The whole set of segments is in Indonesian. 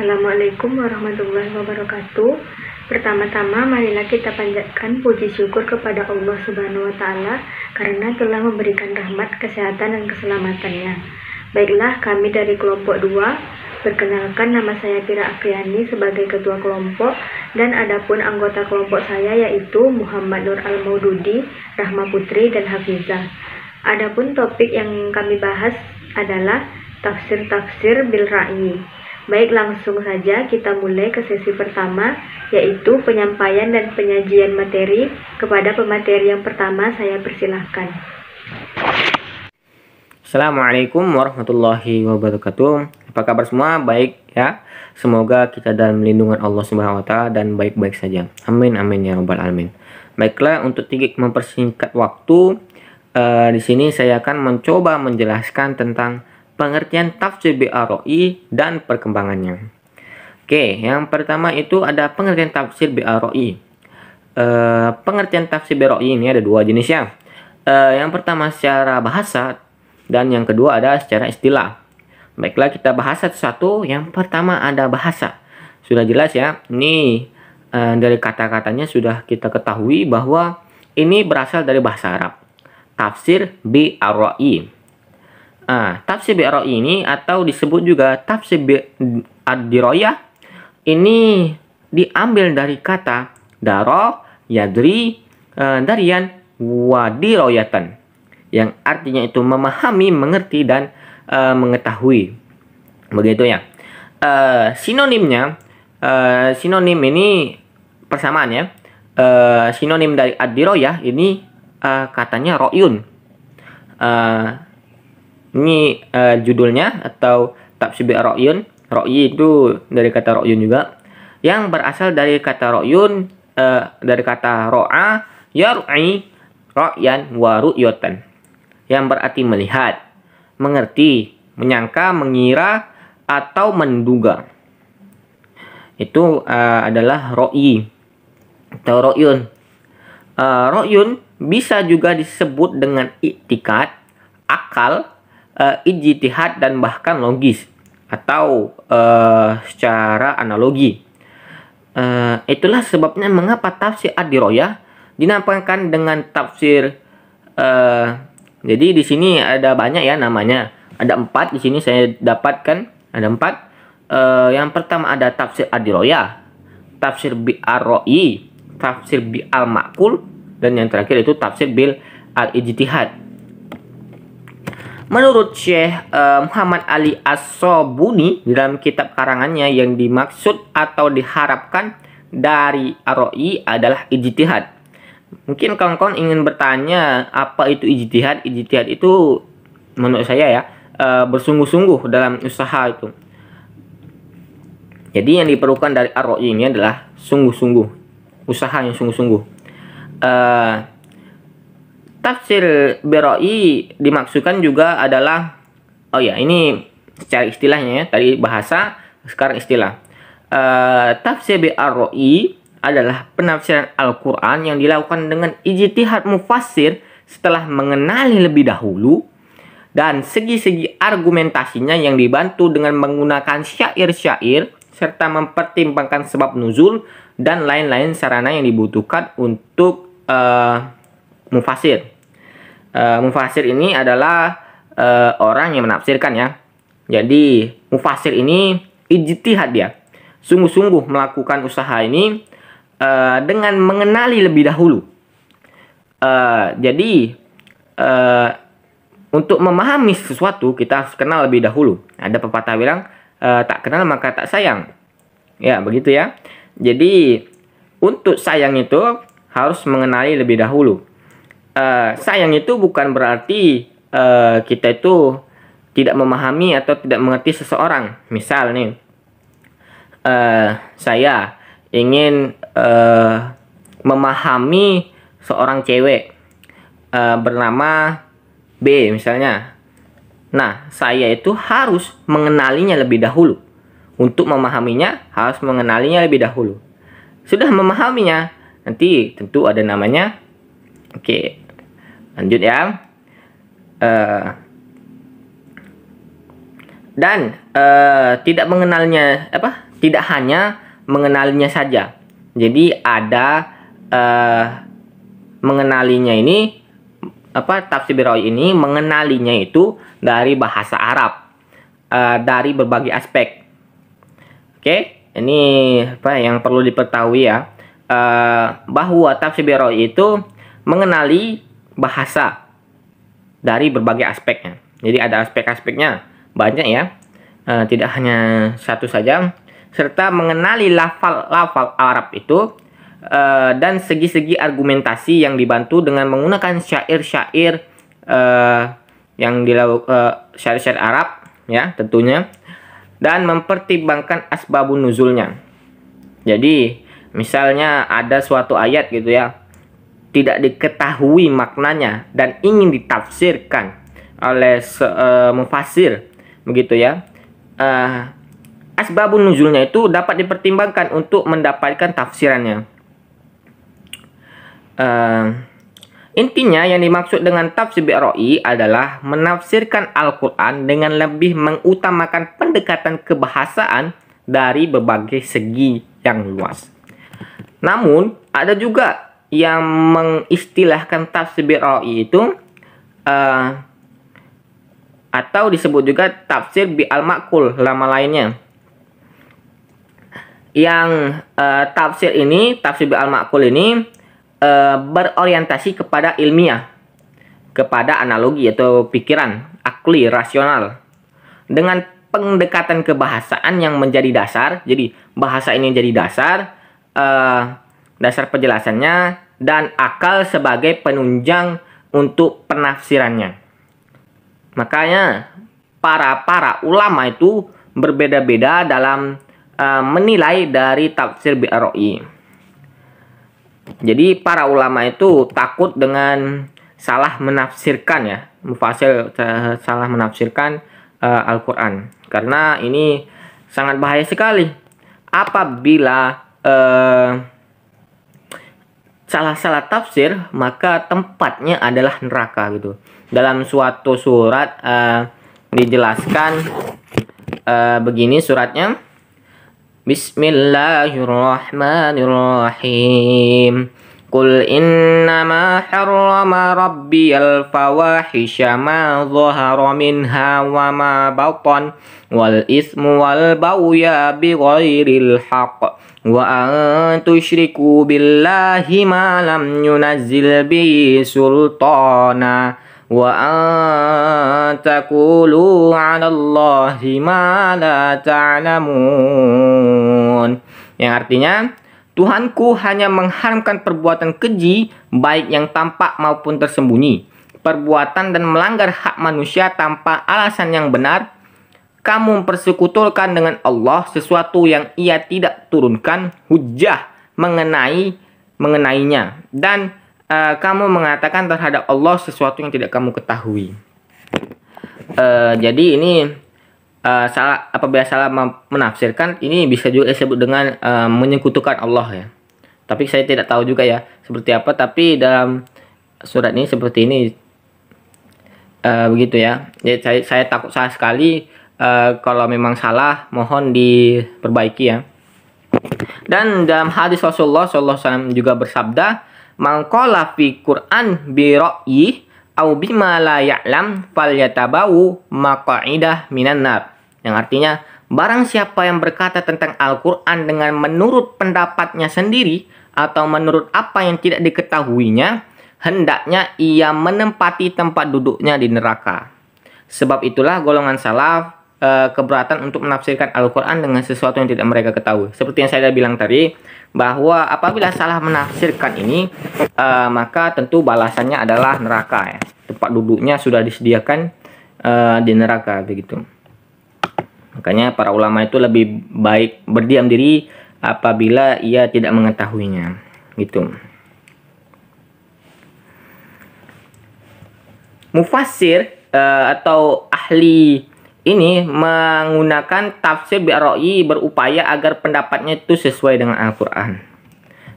Assalamualaikum warahmatullahi wabarakatuh. Pertama-tama marilah kita panjatkan puji syukur kepada Allah Subhanahu wa taala karena telah memberikan rahmat, kesehatan dan keselamatannya. Baiklah, kami dari kelompok 2. Perkenalkan, nama saya Tira Afriani sebagai ketua kelompok, dan adapun anggota kelompok saya yaitu Muhammad Nur Al-Maududi, Rahma Putri dan Hafizah. Adapun topik yang kami bahas adalah tafsir bil ra'yi. Baik, langsung saja kita mulai ke sesi pertama, yaitu penyampaian dan penyajian materi. Kepada pemateri yang pertama, saya persilahkan. Assalamualaikum warahmatullahi wabarakatuh. Apa kabar semua? Baik ya. Semoga kita dalam lindungan Allah Subhanahu wa taala dan baik-baik saja. Amin amin ya rabbal alamin. Baiklah, untuk mempersingkat waktu, di sini saya akan mencoba menjelaskan tentang pengertian tafsir BA-ROI dan perkembangannya. Oke, yang pertama itu ada pengertian tafsir BA-ROI. Pengertian tafsir BA-ROI ini ada dua jenis ya. Yang pertama secara bahasa dan yang kedua ada secara istilah. Baiklah, kita bahas satu-satu. Yang pertama ada bahasa. Sudah jelas ya. Ini dari kata-katanya sudah kita ketahui bahwa ini berasal dari bahasa Arab. Tafsir BA-ROI. Tafsir BA-ROI ini atau disebut juga tafsir ad-diroyah ini diambil dari kata daro, yadri, darian, wadiroyatan, yang artinya itu memahami, mengerti, dan mengetahui. Begitu ya. Sinonimnya, sinonim ini persamaan ya. Sinonim dari ad-diroyah ini katanya ro'yun. Ini judulnya atau tafsir BA-RO'yun. Ro'yi itu dari kata ro'yun juga, yang berasal dari kata ro'yun, dari kata ro'a, yar'i, ro'yan, wa ru'yotan, yang berarti melihat, mengerti, menyangka, mengira, atau menduga. Itu adalah ro'yi atau ro'yun. Ro'yun bisa juga disebut dengan iktikad, akal, ijtihad, dan bahkan logis atau secara analogi. Itulah sebabnya mengapa tafsir ad-diroyah dinamakan dengan tafsir. Jadi di sini ada banyak ya namanya. Ada 4 di sini saya dapatkan. Ada 4. Yang pertama ada tafsir ad-diroyah, tafsir BA-ROI, tafsir bil al-ma'qul, dan yang terakhir itu tafsir bil al-ijtihad. Menurut Syekh Muhammad Ali As-Sobuni dalam kitab karangannya, yang dimaksud atau diharapkan dari ar-ROI adalah ijtihad. Mungkin kawan-kawan ingin bertanya apa itu ijtihad? Ijtihad itu menurut saya ya bersungguh-sungguh dalam usaha itu. Jadi yang diperlukan dari ar-ROI ini adalah sungguh-sungguh, usaha yang sungguh-sungguh. Tafsir BA-ROI dimaksudkan juga adalah, ini secara istilahnya ya, tadi bahasa, sekarang istilah. Tafsir BA-ROI adalah penafsiran Al-Quran yang dilakukan dengan ijtihad mufassir setelah mengenali lebih dahulu dan segi-segi argumentasinya yang dibantu dengan menggunakan syair-syair serta mempertimbangkan sebab nuzul dan lain-lain sarana yang dibutuhkan untuk mufasir. Mufasir ini adalah orang yang menafsirkan ya. Jadi mufasir ini ijtihad, dia sungguh-sungguh melakukan usaha ini dengan mengenali lebih dahulu. Jadi untuk memahami sesuatu kita harus kenal lebih dahulu. Ada pepatah bilang tak kenal maka tak sayang. Ya begitu ya. Jadi untuk sayang itu harus mengenali lebih dahulu. Sayang itu bukan berarti kita itu tidak memahami atau tidak mengerti seseorang. Misal nih, saya ingin memahami seorang cewek bernama B misalnya. Nah, saya itu harus mengenalinya lebih dahulu. Untuk memahaminya harus mengenalinya lebih dahulu. Sudah memahaminya, nanti tentu ada namanya. Oke, lanjut ya. Dan tidak mengenalnya tidak hanya mengenalinya saja. Jadi ada mengenalinya ini tafsir Bira'i ini mengenalinya itu dari bahasa Arab, dari berbagai aspek. Oke, ini yang perlu diketahui ya, bahwa tafsir Bira'i itu mengenali bahasa dari berbagai aspeknya. Jadi ada aspek-aspeknya banyak ya, tidak hanya satu saja, serta mengenali lafal Arab itu dan segi-segi argumentasi yang dibantu dengan menggunakan syair-syair yang dilakukan syair-syair Arab ya tentunya, dan mempertimbangkan asbabun nuzulnya. Jadi misalnya ada suatu ayat gitu ya, tidak diketahui maknanya dan ingin ditafsirkan oleh mufasir begitu ya, asbabun nuzulnya itu dapat dipertimbangkan untuk mendapatkan tafsirannya. Intinya yang dimaksud dengan tafsir Bira'i adalah menafsirkan Al-Quran dengan lebih mengutamakan pendekatan kebahasaan dari berbagai segi yang luas. Namun ada juga yang mengistilahkan tafsir Bira'i itu atau disebut juga tafsir Al-Ma'qul nama lainnya. Yang tafsir Al-Ma'qul ini berorientasi kepada ilmiah, kepada analogi atau pikiran akli rasional dengan pendekatan kebahasaan yang menjadi dasar. Jadi bahasa ini jadi dasar, dasar penjelasannya, dan akal sebagai penunjang untuk penafsirannya. Makanya para ulama itu berbeda-beda dalam menilai dari tafsir Bira'i. Jadi para ulama itu takut dengan salah menafsirkan ya, mufasir salah menafsirkan Al-Quran, karena ini sangat bahaya sekali apabila salah-salah tafsir, maka tempatnya adalah neraka gitu. Dalam suatu surat dijelaskan begini suratnya. Bismillahirrahmanirrahim. Qul innama harrama rabbiyal fawahisha ma dhahara minha wa ma batan wal ismu wal baghya bighairil haqq wa an tusyriku billahi ma lam yunazzil bihi sultana wa an taqulu 'ala Allahi ma la ta'lamun. Yang artinya, Tuhanku hanya mengharamkan perbuatan keji, baik yang tampak maupun tersembunyi, perbuatan dan melanggar hak manusia tanpa alasan yang benar. Kamu persekutukan dengan Allah sesuatu yang Ia tidak turunkan hujjah mengenainya, dan kamu mengatakan terhadap Allah sesuatu yang tidak kamu ketahui. Jadi ini apabila salah menafsirkan, ini bisa juga disebut dengan menyekutukan Allah ya. Tapi saya tidak tahu juga ya seperti apa. Tapi dalam surat ini seperti ini, begitu ya. Jadi saya takut salah sekali. Kalau memang salah, mohon diperbaiki ya. Dan dalam hadis Rasulullah SAW juga bersabda, "Man qala fi Qur'an bi ra'yi au bima la ya'lam falyatabawu maq'idah minan nar." Yang artinya, barang siapa yang berkata tentang Al-Qur'an dengan menurut pendapatnya sendiri atau menurut apa yang tidak diketahuinya, hendaknya ia menempati tempat duduknya di neraka. Sebab itulah golongan salaf keberatan untuk menafsirkan Al-Quran dengan sesuatu yang tidak mereka ketahui. Seperti yang saya bilang tadi, bahwa apabila salah menafsirkan ini, maka tentu balasannya adalah neraka ya. Tempat duduknya sudah disediakan di neraka begitu. Makanya para ulama itu lebih baik berdiam diri apabila ia tidak mengetahuinya gitu. Mufassir atau ahli ini menggunakan tafsir Bira'i berupaya agar pendapatnya itu sesuai dengan Al-Quran.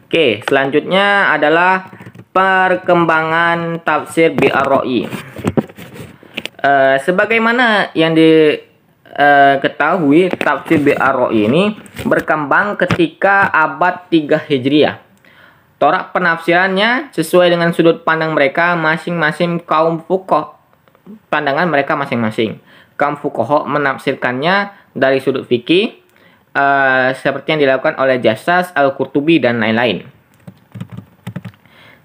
Oke, selanjutnya adalah perkembangan tafsir Bira'i. Sebagaimana yang ketahui tafsir Bi'ar-Ra'i ini berkembang ketika abad 3 Hijriah. Corak penafsirannya sesuai dengan sudut pandang mereka masing-masing kaum fuqaha. Pandangan mereka masing-masing. Kaum fuqaha menafsirkannya dari sudut fikih seperti yang dilakukan oleh Jassas, Al-Qurtubi dan lain-lain.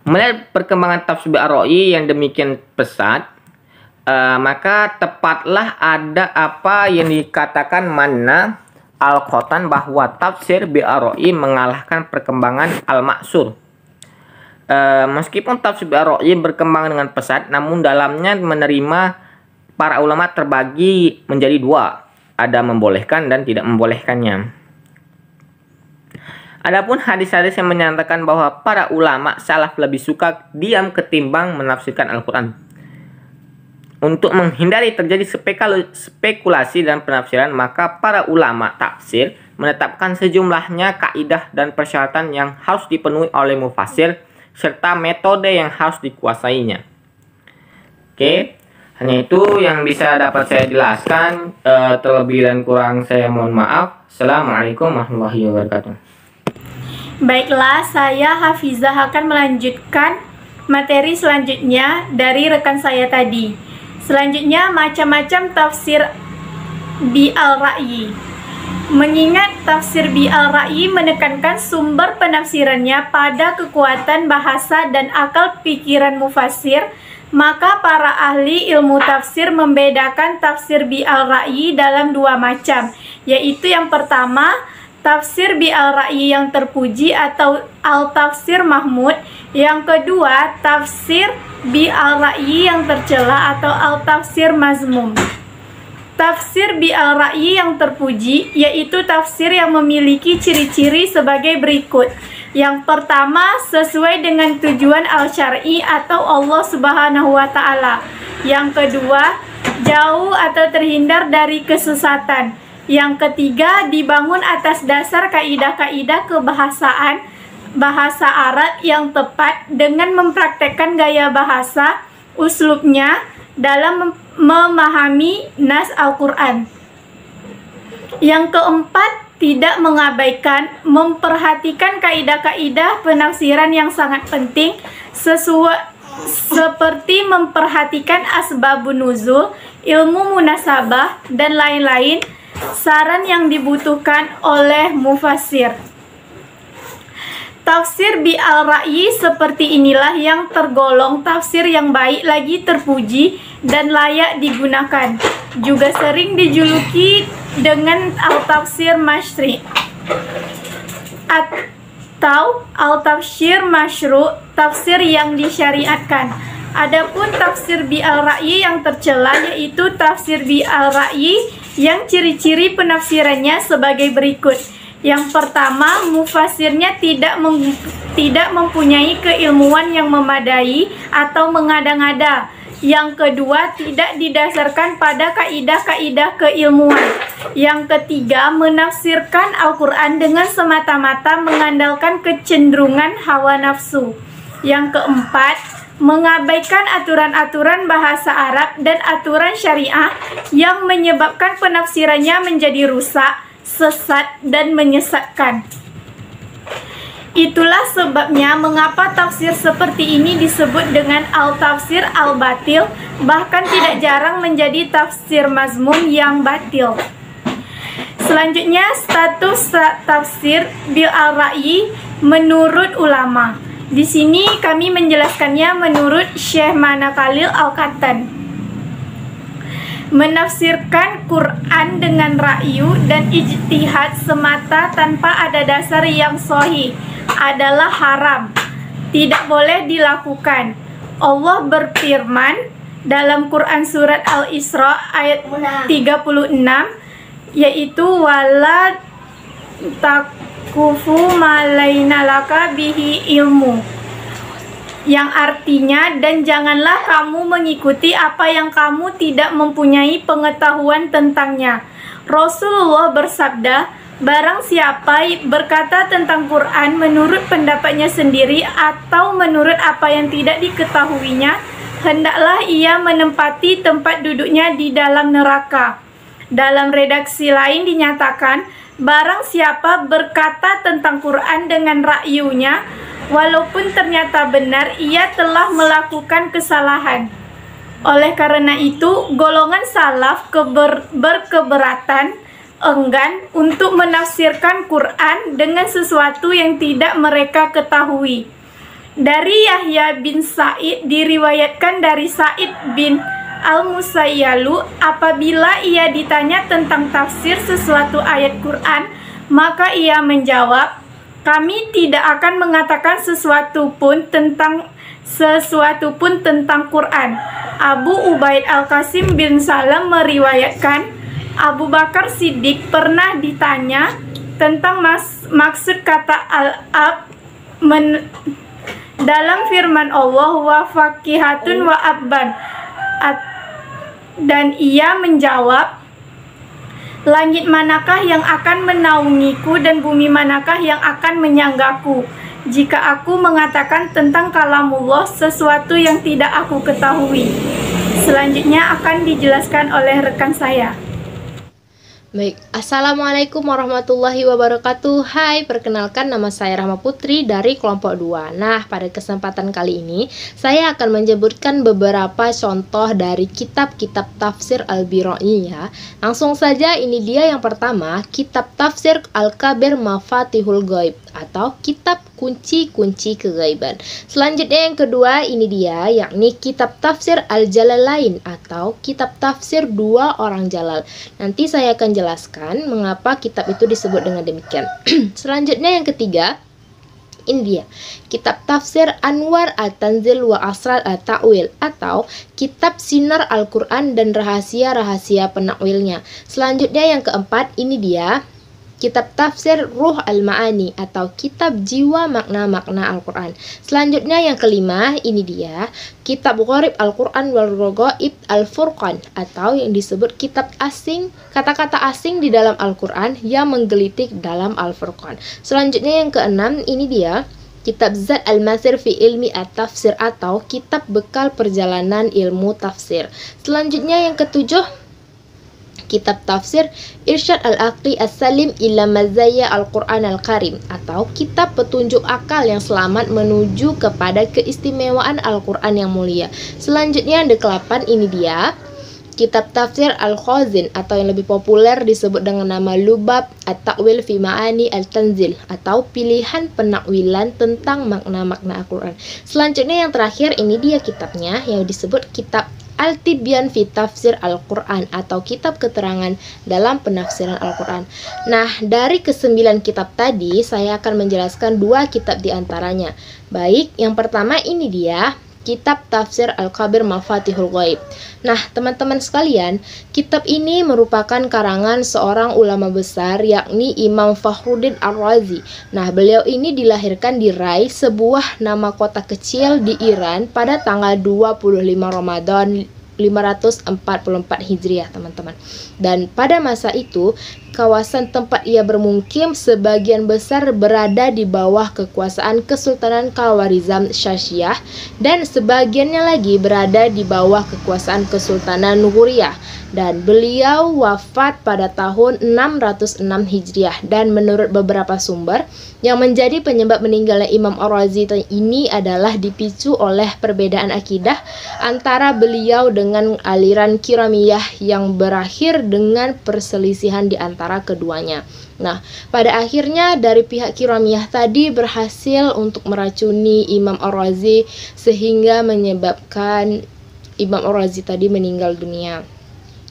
Melihat perkembangan tafsir Bi'ar-Ra'i yang demikian pesat, maka tepatlah ada apa yang dikatakan Manna Al-Qattan bahwa tafsir Bi'ar-Ra'i mengalahkan perkembangan Al-Ma'sur. Meskipun tafsir Bi'ar-Ra'i berkembang dengan pesat, namun dalamnya menerima para ulama terbagi menjadi dua, ada membolehkan dan tidak membolehkannya. Adapun hadis-hadis yang menyatakan bahwa para ulama salaf lebih suka diam ketimbang menafsirkan Al-Quran. Untuk menghindari terjadi spekulasi dan penafsiran, maka para ulama tafsir menetapkan sejumlahnya kaidah dan persyaratan yang harus dipenuhi oleh mufassir serta metode yang harus dikuasainya. Oke, hanya itu yang bisa dapat saya jelaskan. Terlebih dan kurang saya mohon maaf. Assalamualaikum warahmatullahi wabarakatuh. Baiklah, saya Hafizah akan melanjutkan materi selanjutnya dari rekan saya tadi. Selanjutnya, macam-macam tafsir Bi'ar-Ra'i. Mengingat tafsir Bi'ar-Ra'i menekankan sumber penafsirannya pada kekuatan bahasa dan akal pikiran mufassir, maka para ahli ilmu tafsir membedakan tafsir Bi'ar-Ra'i dalam dua macam, yaitu yang pertama, tafsir Bi'ar-Ra'i yang terpuji atau Al-Tafsir Mahmud. Yang kedua, tafsir Bi'ar-Ra'i yang tercela atau Al-Tafsir Mazmum. Tafsir Bi'ar-Ra'i yang terpuji yaitu tafsir yang memiliki ciri-ciri sebagai berikut. Yang pertama, sesuai dengan tujuan al-syar'i atau Allah Subhanahu wa Ta'ala. Yang kedua, jauh atau terhindar dari kesesatan. Yang ketiga, dibangun atas dasar kaidah-kaidah kebahasaan bahasa Arab yang tepat dengan mempraktekkan gaya bahasa uslubnya dalam memahami nas Al-Quran. Yang keempat, tidak mengabaikan, memperhatikan kaidah-kaidah penafsiran yang sangat penting seperti memperhatikan asbabun nuzul, ilmu munasabah, dan lain-lain saran yang dibutuhkan oleh mufassir. Tafsir Bi'ar-Ra'i seperti inilah yang tergolong tafsir yang baik lagi terpuji dan layak digunakan. Juga sering dijuluki dengan Al-Tafsir Masyri' atau Al-Tafsir Masyru', tafsir yang disyariatkan. Adapun tafsir Bi'ar-Ra'i yang tercela yaitu tafsir Bi'ar-Ra'i yang ciri-ciri penafsirannya sebagai berikut. Yang pertama, mufassirnya tidak mempunyai keilmuan yang memadai atau mengada-ngada. Yang kedua, tidak didasarkan pada kaidah-kaidah keilmuan. Yang ketiga, menafsirkan Al-Quran dengan semata-mata mengandalkan kecenderungan hawa nafsu. Yang keempat, mengabaikan aturan-aturan bahasa Arab dan aturan syariah yang menyebabkan penafsirannya menjadi rusak, sesat, dan menyesatkan. Itulah sebabnya mengapa tafsir seperti ini disebut dengan al-tafsir al-batil, bahkan tidak jarang menjadi tafsir mazmum yang batil. Selanjutnya, status tafsir Bi'ar-Ra'i menurut ulama. Di sini kami menjelaskannya menurut Syekh Mana Khalil Al-Qattan. Menafsirkan Quran dengan ra'yu dan ijtihad semata tanpa ada dasar yang sahih adalah haram, tidak boleh dilakukan. Allah berfirman dalam Quran surat Al-Isra ayat 36, yaitu wala takufu malainalaka bihi ilmu, yang artinya, dan janganlah kamu mengikuti apa yang kamu tidak mempunyai pengetahuan tentangnya. Rasulullah bersabda, barang siapa berkata tentang Quran menurut pendapatnya sendiri atau menurut apa yang tidak diketahuinya, hendaklah ia menempati tempat duduknya di dalam neraka. Dalam redaksi lain dinyatakan, barang siapa berkata tentang Quran dengan rakyunya, walaupun ternyata benar, ia telah melakukan kesalahan. Oleh karena itu, golongan salaf berkeberatan, enggan untuk menafsirkan Quran dengan sesuatu yang tidak mereka ketahui. Dari Yahya bin Sa'id diriwayatkan dari Sa'id bin Al-Musayyalu, apabila ia ditanya tentang tafsir sesuatu ayat Quran, maka ia menjawab, kami tidak akan mengatakan sesuatu pun tentang Quran. Abu Ubaid Al-Qasim bin Salam meriwayatkan, Abu Bakar Siddiq pernah ditanya tentang maksud kata al-ab dalam firman Allah wa fakihatun wa abban, dan ia menjawab, langit manakah yang akan menaungiku dan bumi manakah yang akan menyanggaku jika aku mengatakan tentang kalamullah sesuatu yang tidak aku ketahui. Selanjutnya akan dijelaskan oleh rekan saya. Baik, Assalamualaikum warahmatullahi wabarakatuh. Hai, perkenalkan nama saya Rahma Putri dari kelompok 2. Nah, pada kesempatan kali ini saya akan menyebutkan beberapa contoh dari kitab-kitab tafsir Al-Bira'i ya. Langsung saja, ini dia yang pertama, kitab tafsir Al-Kabir Mafatihul Ghaib atau kitab kunci-kunci kegaiban. Selanjutnya yang kedua, ini dia, yakni kitab tafsir Al-Jalalain atau kitab tafsir dua orang jalal. Nanti saya akan jelaskan mengapa kitab itu disebut dengan demikian. Selanjutnya yang ketiga, ini dia, kitab tafsir Anwar Al-Tanzil wa Asrar Al-Ta'wil atau kitab sinar Al-Quran dan rahasia-rahasia penakwilnya. Selanjutnya yang keempat, ini dia, kitab tafsir Ruh Al-Ma'ani atau kitab jiwa makna-makna Al-Quran. Selanjutnya yang kelima, ini dia, kitab Gharib Al-Quran wal Gharaib Al-Furqan atau yang disebut kitab asing, kata-kata asing di dalam Al-Quran yang menggelitik dalam Al-Furqan. Selanjutnya yang keenam, ini dia, kitab Zad Al-Masir fi Ilmi At-Tafsir atau kitab bekal perjalanan ilmu tafsir. Selanjutnya yang ketujuh, kitab tafsir Irsyad Al-Aqli As-Salim ila Mazaya Al-Quran Al-Karim atau kitab petunjuk akal yang selamat menuju kepada keistimewaan Al-Quran yang mulia. Selanjutnya yang ke-8, ini dia, kitab tafsir Al-Khazin atau yang lebih populer disebut dengan nama Lubab At-Ta'wil fi Ma'ani Al-Tanzil atau pilihan penakwilan tentang makna-makna Al-Quran. Selanjutnya yang terakhir, ini dia kitabnya yang disebut kitab Al-Tibyan fi Tafsir Al-Quran atau kitab keterangan dalam penafsiran Al-Quran. Nah, dari ke-9 kitab tadi, saya akan menjelaskan 2 kitab diantaranya. Baik, yang pertama ini dia, kitab tafsir Al-Kabir Mafatihul Ghaib. Nah, teman-teman sekalian, kitab ini merupakan karangan seorang ulama besar, yakni Imam Fakhruddin Ar-Razi. Nah, beliau ini dilahirkan di Rai, sebuah nama kota kecil di Iran pada tanggal 25 Ramadan 544 Hijriah, teman-teman. Dan pada masa itu, kawasan tempat ia bermukim sebagian besar berada di bawah kekuasaan Kesultanan Khawarizm Shahiyah dan sebagiannya lagi berada di bawah kekuasaan Kesultanan Ghuriyah. Dan beliau wafat pada tahun 606 Hijriah. Dan menurut beberapa sumber, yang menjadi penyebab meninggalnya Imam Ar-Razi ini adalah dipicu oleh perbedaan akidah antara beliau dengan aliran Kiramiyah yang berakhir dengan perselisihan di antara keduanya. Nah, pada akhirnya dari pihak Kiramiyah tadi berhasil untuk meracuni Imam Ar-Razi sehingga menyebabkan Imam Ar-Razi tadi meninggal dunia.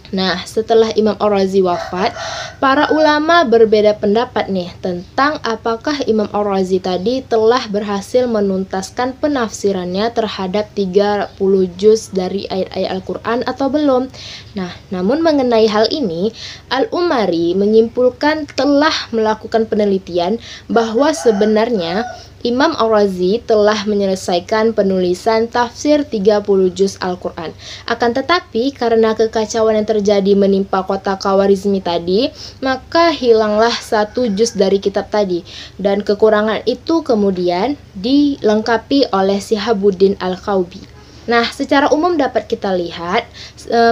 Nah, setelah Imam Ar-Razi wafat, para ulama berbeda pendapat nih tentang apakah Imam Ar-Razi tadi telah berhasil menuntaskan penafsirannya terhadap 30 juz dari ayat-ayat Al-Quran atau belum. Nah, namun mengenai hal ini, Al-Umari menyimpulkan telah melakukan penelitian bahwa sebenarnya Imam Ar-Razi telah menyelesaikan penulisan tafsir 30 juz Al-Quran. Akan tetapi, karena kekacauan yang terjadi menimpa kota Khawarizmi tadi, maka hilanglah 1 juz dari kitab tadi. Dan kekurangan itu kemudian dilengkapi oleh Shihabuddin Al-Khawbi. Nah, secara umum dapat kita lihat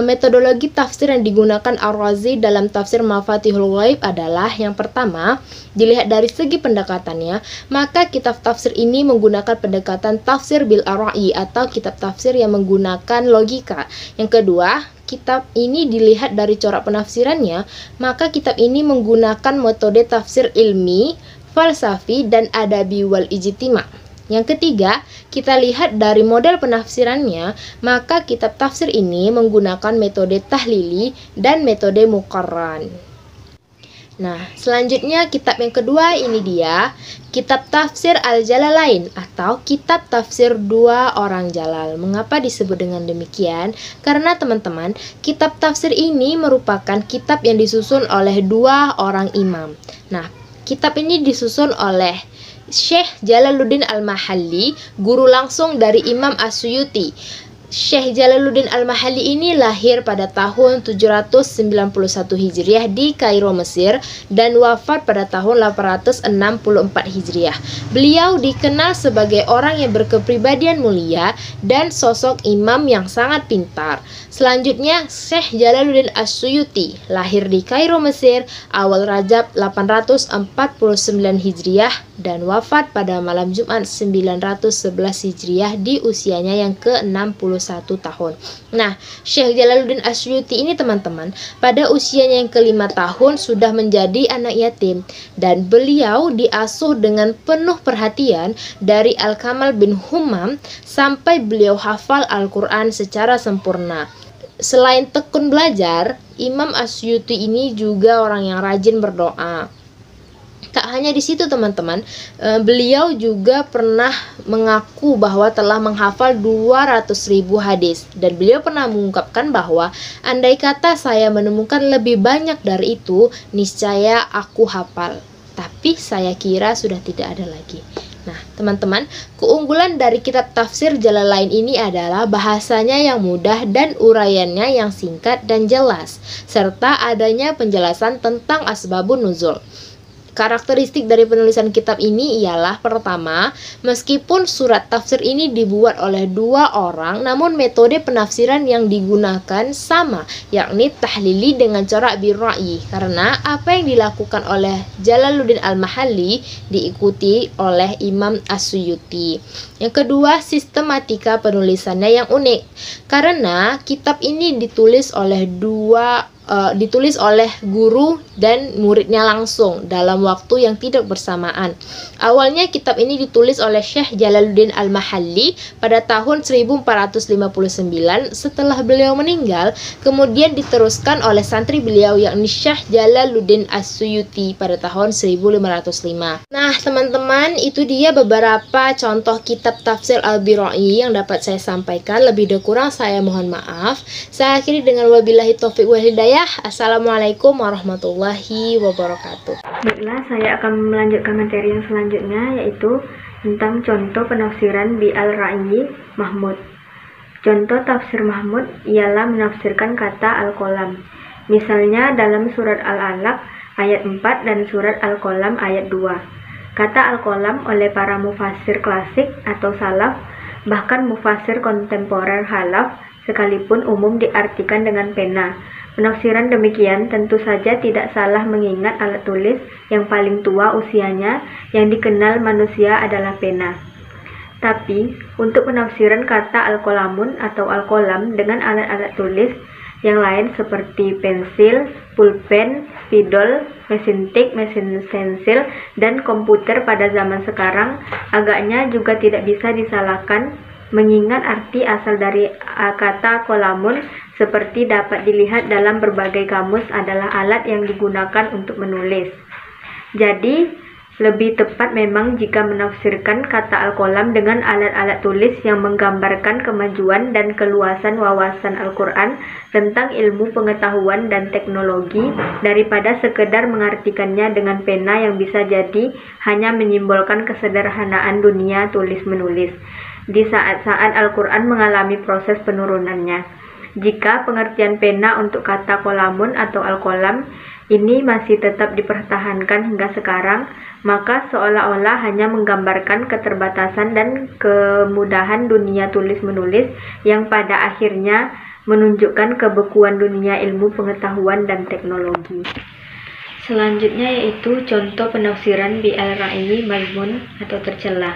metodologi tafsir yang digunakan Ar-Razi dalam tafsir Mafatihul Ghaib adalah yang pertama, dilihat dari segi pendekatannya, maka kitab tafsir ini menggunakan pendekatan tafsir bil ar-ra'yi atau kitab tafsir yang menggunakan logika. Yang kedua, kitab ini dilihat dari corak penafsirannya, maka kitab ini menggunakan metode tafsir ilmi, falsafi, dan adabi wal ijtima'. Yang ketiga, kita lihat dari model penafsirannya, maka kitab tafsir ini menggunakan metode tahlili dan metode muqarran. Nah, selanjutnya kitab yang kedua ini dia, kitab tafsir Al-Jalalain atau kitab tafsir dua orang jalal. Mengapa disebut dengan demikian? Karena teman-teman, kitab tafsir ini merupakan kitab yang disusun oleh dua orang imam. Nah, kitab ini disusun oleh Syekh Jalaluddin Al-Mahalli, guru langsung dari Imam As-Suyuti. Syekh Jalaluddin Al-Mahalli ini lahir pada tahun 791 Hijriah di Kairo, Mesir, dan wafat pada tahun 864 Hijriah. Beliau dikenal sebagai orang yang berkepribadian mulia dan sosok imam yang sangat pintar. Selanjutnya, Syekh Jalaluddin As-Suyuti lahir di Kairo, Mesir, awal Rajab 849 Hijriah dan wafat pada malam Jumat 911 Hijriah di usianya yang ke-61 tahun. Nah, Syekh Jalaluddin As-Suyuti ini teman-teman, pada usianya yang ke-5 tahun sudah menjadi anak yatim dan beliau diasuh dengan penuh perhatian dari Al-Kamal bin Humam sampai beliau hafal Al-Quran secara sempurna. Selain tekun belajar, Imam As-Suyuti ini juga orang yang rajin berdoa. Tak hanya di situ teman-teman, beliau juga pernah mengaku bahwa telah menghafal 200.000 hadis. Dan beliau pernah mengungkapkan bahwa andai kata saya menemukan lebih banyak dari itu, niscaya aku hafal. Tapi saya kira sudah tidak ada lagi. Nah, teman-teman, keunggulan dari kitab tafsir Jalalain ini adalah bahasanya yang mudah dan uraiannya yang singkat dan jelas, serta adanya penjelasan tentang asbabun nuzul. Karakteristik dari penulisan kitab ini ialah pertama, meskipun surat tafsir ini dibuat oleh dua orang, namun metode penafsiran yang digunakan sama, yakni tahlili dengan corak bir-ra'yi, karena apa yang dilakukan oleh Jalaluddin Al-Mahalli diikuti oleh Imam As-Suyuti. Yang kedua, sistematika penulisannya yang unik, karena kitab ini ditulis oleh guru dan muridnya langsung dalam waktu yang tidak bersamaan. Awalnya kitab ini ditulis oleh Syekh Jalaluddin Al-Mahalli pada tahun 1459 setelah beliau meninggal, kemudian diteruskan oleh santri beliau yakni Syekh Jalaluddin As-Suyuti pada tahun 1505. Nah, teman-teman, itu dia beberapa contoh kitab tafsir Al-Birra'i yang dapat saya sampaikan. Lebih dan kurang saya mohon maaf. Saya akhiri dengan wabillahi taufiq wal hidayah. Assalamualaikum warahmatullahi wabarakatuh. Baiklah, saya akan melanjutkan materi yang selanjutnya, yaitu tentang contoh penafsiran bi al-Ra'yi Mahmud. Contoh tafsir Mahmud ialah menafsirkan kata al-Qalam. Misalnya dalam surat Al-Alaq ayat 4 dan surat Al-Qalam ayat 2. Kata al-Qalam oleh para mufassir klasik atau salaf, bahkan mufassir kontemporer halaf sekalipun umum diartikan dengan pena. Penafsiran demikian tentu saja tidak salah mengingat alat tulis yang paling tua usianya yang dikenal manusia adalah pena. Tapi, untuk penafsiran kata al-qalamun atau al-qalam dengan alat-alat tulis yang lain seperti pensil, pulpen, spidol, mesin tik, mesin stensil, dan komputer pada zaman sekarang agaknya juga tidak bisa disalahkan mengingat arti asal dari kata qalamun seperti dapat dilihat dalam berbagai kamus adalah alat yang digunakan untuk menulis. Jadi, lebih tepat memang jika menafsirkan kata al-qalam dengan alat-alat tulis yang menggambarkan kemajuan dan keluasan wawasan Al-Quran tentang ilmu pengetahuan dan teknologi daripada sekedar mengartikannya dengan pena yang bisa jadi hanya menyimbolkan kesederhanaan dunia tulis-menulis di saat-saat Al-Quran mengalami proses penurunannya. Jika pengertian pena untuk kata qalamun atau al-qalam ini masih tetap dipertahankan hingga sekarang, maka seolah-olah hanya menggambarkan keterbatasan dan kemudahan dunia tulis-menulis yang pada akhirnya menunjukkan kebekuan dunia ilmu pengetahuan dan teknologi. Selanjutnya yaitu contoh penafsiran bi'al ra'i mazmun atau tercela.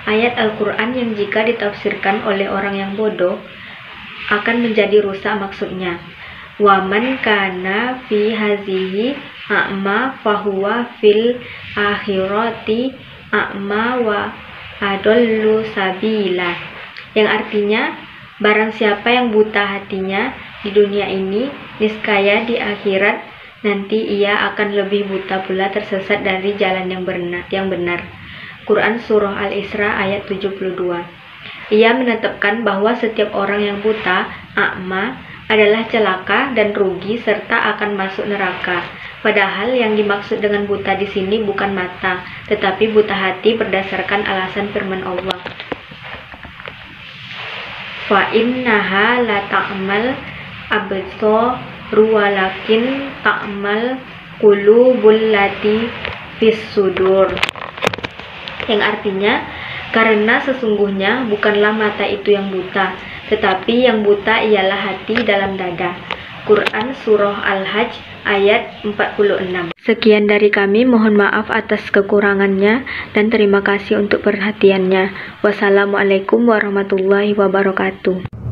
Ayat Al-Quran yang jika ditafsirkan oleh orang yang bodoh akan menjadi rusak maksudnya. Waman kana fi hazihi a'ma fahuwa fil akhirati a'ma wa adallu sabila. Yang artinya, barang siapa yang buta hatinya di dunia ini, niscaya di akhirat nanti ia akan lebih buta pula, tersesat dari jalan yang benar. Quran Surah Al-Isra ayat 72. Ia menetapkan bahwa setiap orang yang buta, a'ma, adalah celaka dan rugi serta akan masuk neraka. Padahal yang dimaksud dengan buta di sini bukan mata, tetapi buta hati berdasarkan alasan firman Allah. Fa innaha la ta'mal absar walakin ta'mal qulubul lati fis sudur. Yang artinya, karena sesungguhnya bukanlah mata itu yang buta, tetapi yang buta ialah hati dalam dada. Quran Surah Al-Hajj ayat 46. Sekian dari kami, mohon maaf atas kekurangannya dan terima kasih untuk perhatiannya. Wassalamualaikum warahmatullahi wabarakatuh.